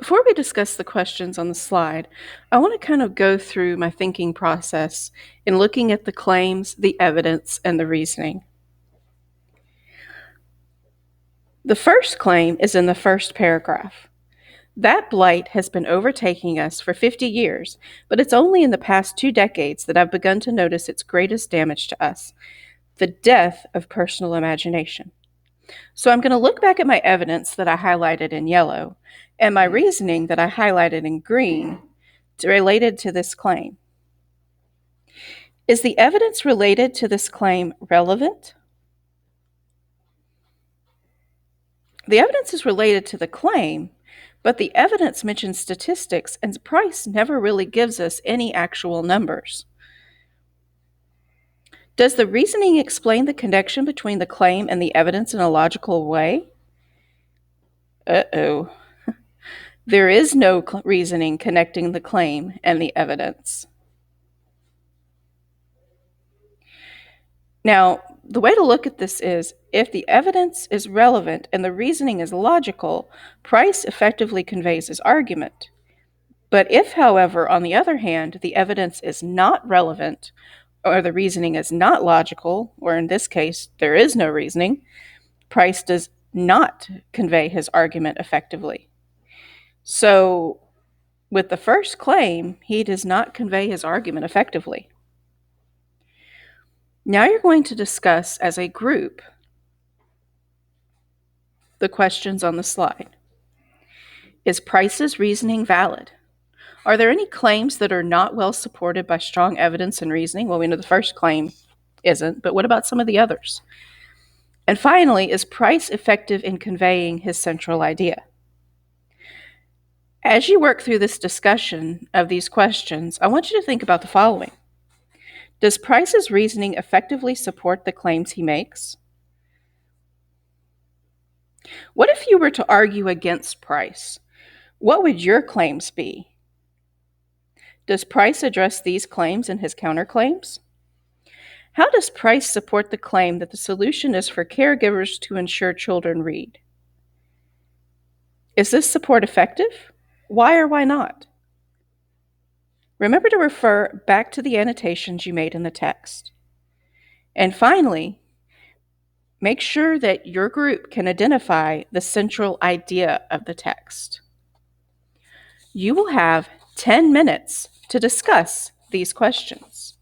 Before we discuss the questions on the slide, I want to kind of go through my thinking process in looking at the claims, the evidence, and the reasoning. The first claim is in the first paragraph. That blight has been overtaking us for 50 years, but it's only in the past 2 decades that I've begun to notice its greatest damage to us, the death of personal imagination. So I'm going to look back at my evidence that I highlighted in yellow and my reasoning that I highlighted in green related to this claim. Is the evidence related to this claim relevant? The evidence is related to the claim, but the evidence mentions statistics and Price never really gives us any actual numbers. Does the reasoning explain the connection between the claim and the evidence in a logical way? Uh-oh. There is no reasoning connecting the claim and the evidence. Now, the way to look at this is, if the evidence is relevant and the reasoning is logical, Price effectively conveys his argument. But if, however, on the other hand, the evidence is not relevant, or the reasoning is not logical, or in this case, there is no reasoning, Price does not convey his argument effectively. So, with the first claim, he does not convey his argument effectively. Now you're going to discuss as a group the questions on the slide. Is Price's reasoning valid? Are there any claims that are not well supported by strong evidence and reasoning? Well, we know the first claim isn't, but what about some of the others? And finally, is Price effective in conveying his central idea? As you work through this discussion of these questions, I want you to think about the following. Does Price's reasoning effectively support the claims he makes? What if you were to argue against Price? What would your claims be? Does Price address these claims in his counterclaims? How does Price support the claim that the solution is for caregivers to ensure children read? Is this support effective? Why or why not? Remember to refer back to the annotations you made in the text. And finally, make sure that your group can identify the central idea of the text. You will have 10 minutes to discuss these questions.